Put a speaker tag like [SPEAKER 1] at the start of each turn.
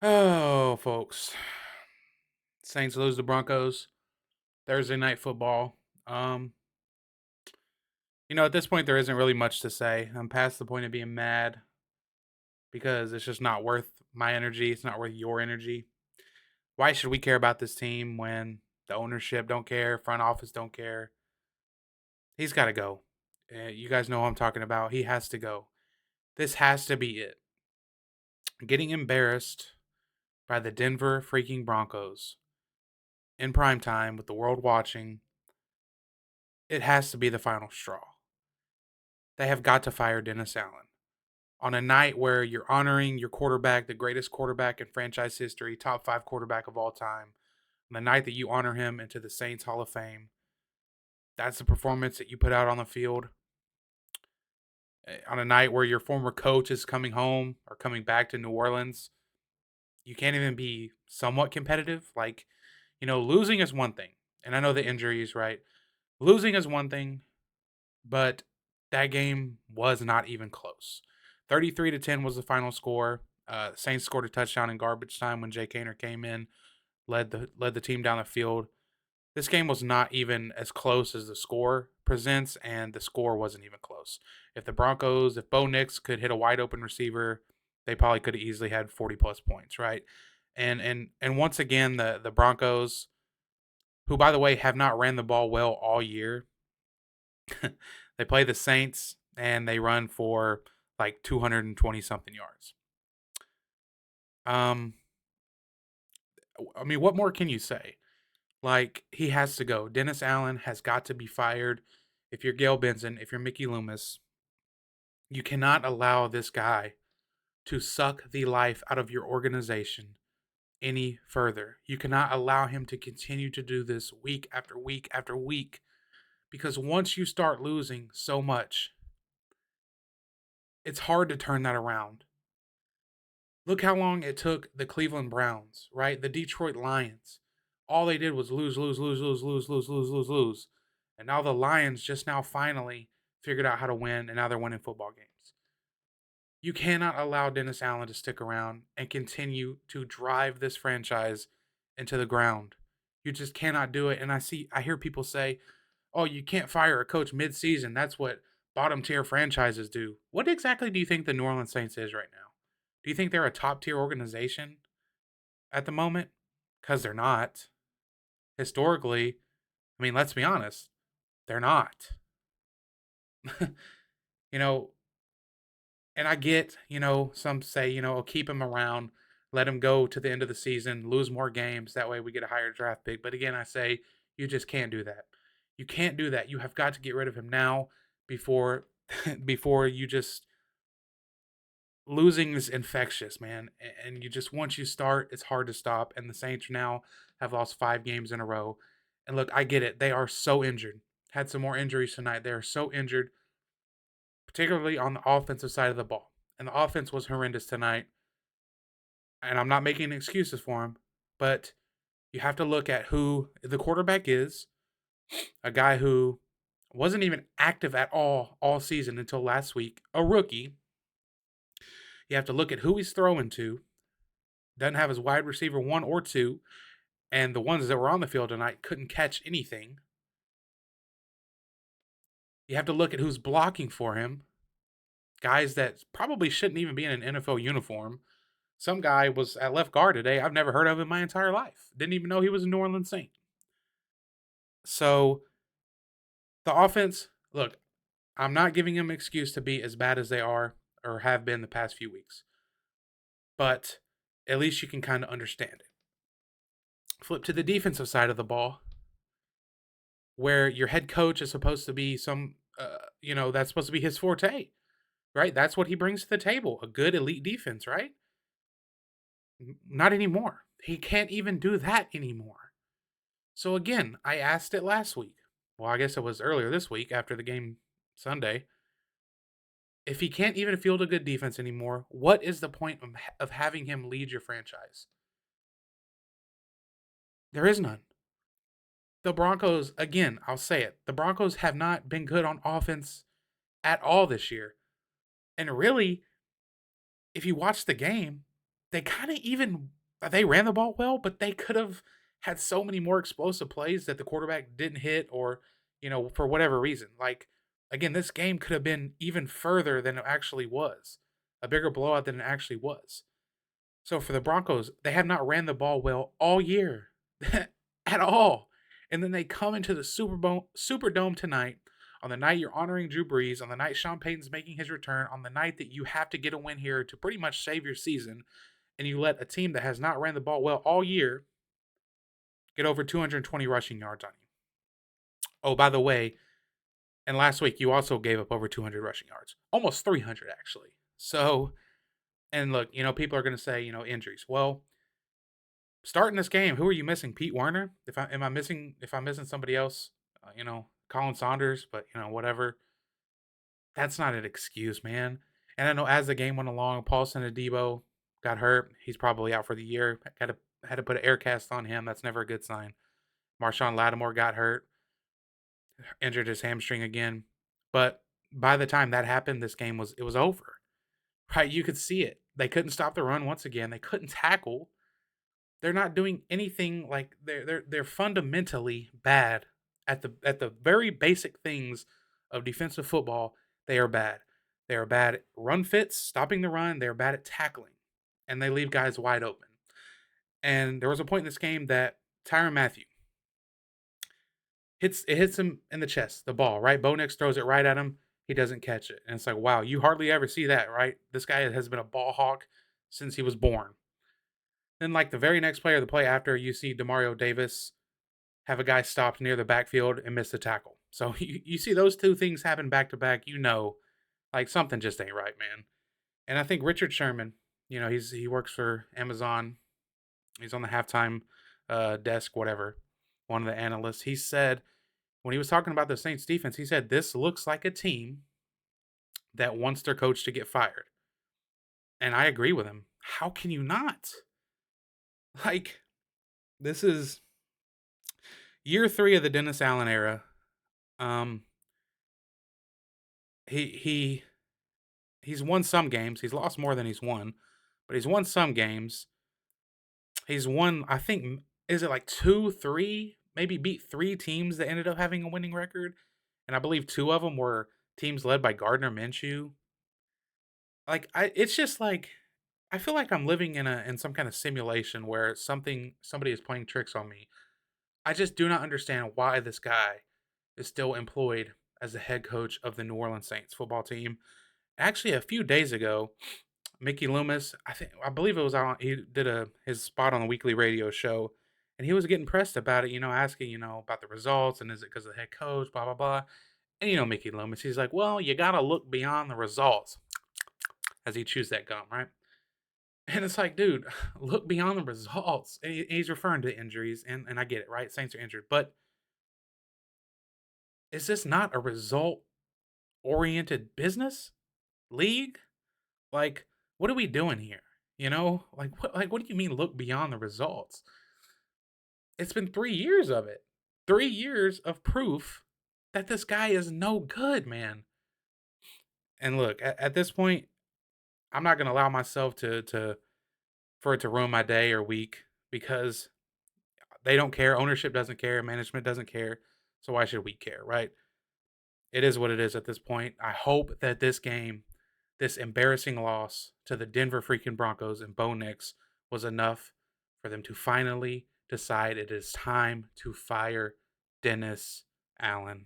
[SPEAKER 1] Oh, folks. Saints lose the Broncos. Thursday night football. Um, at this point there isn't really much to say. I'm past the point of being mad because it's just not worth my energy. It's not worth your energy. Why should we care about this team when the ownership don't care, front office don't care? He's got to go. You guys know who I'm talking about. He has to go. This has to be it. Getting embarrassed by the Denver freaking Broncos in prime time with the world watching, it has to be the final straw. They have got to fire Dennis Allen. On a night where you're honoring your quarterback, the greatest quarterback in franchise history, top 5 quarterback of all time, on the night that you honor him into the Saints Hall of Fame, that's the performance that you put out on the field. On a night where your former coach is coming home or coming back to New Orleans, you can't even be somewhat competitive. Losing is one thing. And I know the injuries, right? Losing is one thing, but that game was not even close. 33-10 was the final score. Saints scored a touchdown in garbage time when Jay Kaner came in, led the team down the field. This game was not even as close as the score presents, and the score wasn't even close. If Bo Nix could hit a wide open receiver, they probably could have easily had 40 plus points, right? And once again, the Broncos, who by the way have not ran the ball well all year, they play the Saints and they run for like 220 something yards. Um, I mean, what more can you say? Like, he has to go. Dennis Allen has got to be fired. If you're Gail Benson, if you're Mickey Loomis, you cannot allow this guy to suck the life out of your organization any further. You cannot allow him to continue to do this week after week after week, because once you start losing so much, it's hard to turn that around. Look how long it took the Cleveland Browns, right? The Detroit Lions. All they did was lose, lose, lose, lose, lose, lose, lose, lose, lose. And now the Lions just now finally figured out how to win, and now they're winning football games. You cannot allow Dennis Allen to stick around and continue to drive this franchise into the ground. You just cannot do it. And I hear people say, "Oh, you can't fire a coach mid-season. That's what bottom tier franchises do." What exactly do you think the New Orleans Saints is right now? Do you think they're a top tier organization at the moment? Because they're not. Historically, I mean, let's be honest, they're not. you know, and I get, some say, oh, keep him around, let him go to the end of the season, lose more games. That way we get a higher draft pick. But again, I say you just can't do that. You can't do that. You have got to get rid of him now before before you just losing is infectious, man. And you just once you start, it's hard to stop. And the Saints now have lost 5 games in a row. And look, I get it. They are so injured. Had some more injuries tonight. They are so injured, particularly on the offensive side of the ball. And the offense was horrendous tonight. And I'm not making excuses for him, but you have to look at who the quarterback is, a guy who wasn't even active at all season until last week, a rookie. You have to look at who he's throwing to. Doesn't have his wide receiver 1 or 2, and the ones that were on the field tonight couldn't catch anything. You have to look at who's blocking for him. Guys that probably shouldn't even be in an NFL uniform. Some guy was at left guard today I've never heard of in my entire life. Didn't even know he was a New Orleans Saint. So the offense, look, I'm not giving them an excuse to be as bad as they are or have been the past few weeks. But at least you can kind of understand it. Flip to the defensive side of the ball, where your head coach is supposed to be that's supposed to be his forte, right? That's what he brings to the table, a good elite defense, right? Not anymore. He can't even do that anymore. So again, I asked it last week. Well, I guess it was earlier this week after the game Sunday. If he can't even field a good defense anymore, what is the point of having him lead your franchise? There is none. The Broncos, again, I'll say it, the Broncos have not been good on offense at all this year. And really, if you watch the game, they kind of even they ran the ball well, but they could have had so many more explosive plays that the quarterback didn't hit, or for whatever reason. Like again, this game could have been even further than it actually was, a bigger blowout than it actually was. So for the Broncos, they have not ran the ball well all year at all. And then they come into the Superdome tonight, on the night you're honoring Drew Brees, on the night Sean Payton's making his return, on the night that you have to get a win here to pretty much save your season, and you let a team that has not ran the ball well all year get over 220 rushing yards on you. Oh, by the way, and last week you also gave up over 200 rushing yards, almost 300 actually. So, and look, people are going to say, injuries. Well, starting this game, who are you missing? Pete Werner? If I'm missing somebody else, Colin Saunders, but whatever. That's not an excuse, man. And I know as the game went along, Paulson Adebo got hurt. He's probably out for the year. Had to put an air cast on him. That's never a good sign. Marshawn Lattimore got hurt, injured his hamstring again. But by the time that happened, this game was over. Right? You could see it. They couldn't stop the run once again. They couldn't tackle. They're not doing anything. Like they're fundamentally bad at the very basic things of defensive football. They are bad. They are bad at run fits, stopping the run. They are bad at tackling, and they leave guys wide open. And there was a point in this game that Tyrann Mathieu hits him in the chest, the ball, right? Bo Nix throws it right at him. He doesn't catch it. And it's like, wow, you hardly ever see that, right? This guy has been a ball hawk since he was born. Then, like the very next play or the play after, you see Demario Davis have a guy stopped near the backfield and miss the tackle. So you see those two things happen back to back, like something just ain't right, man. And I think Richard Sherman, he works for Amazon. He's on the halftime desk, whatever. One of the analysts. He said when he was talking about the Saints defense, he said this looks like a team that wants their coach to get fired. And I agree with him. How can you not? Like, this is year 3 of the Dennis Allen era. Um, he's won some games. He's lost more than he's won, but he's won some games. He's won, I think, is it like 2, 3? Maybe beat 3 teams that ended up having a winning record, and I believe 2 of them were teams led by Gardner Minshew. Like, it's just like I feel like I'm living in some kind of simulation where somebody is playing tricks on me. I just do not understand why this guy is still employed as the head coach of the New Orleans Saints football team. Actually, a few days ago, Mickey Loomis, I believe it was on. He did his spot on the weekly radio show, and he was getting pressed about it. Asking about the results and is it because of the head coach, blah blah blah. And Mickey Loomis, he's like, well, you gotta look beyond the results as he chews that gum, right? And it's like, dude, look beyond the results. And he's referring to injuries, and I get it, right? Saints are injured, but is this not a result oriented business league? Like, what are we doing here? What do you mean look beyond the results? It's been 3 years of it. 3 years of proof that this guy is no good, man. And look, at this point, I'm not gonna allow myself to for it to ruin my day or week because they don't care. Ownership doesn't care. Management doesn't care. So why should we care, right? It is what it is at this point. I hope that this game, this embarrassing loss to the Denver freaking Broncos and Bo Nix, was enough for them to finally decide it is time to fire Dennis Allen.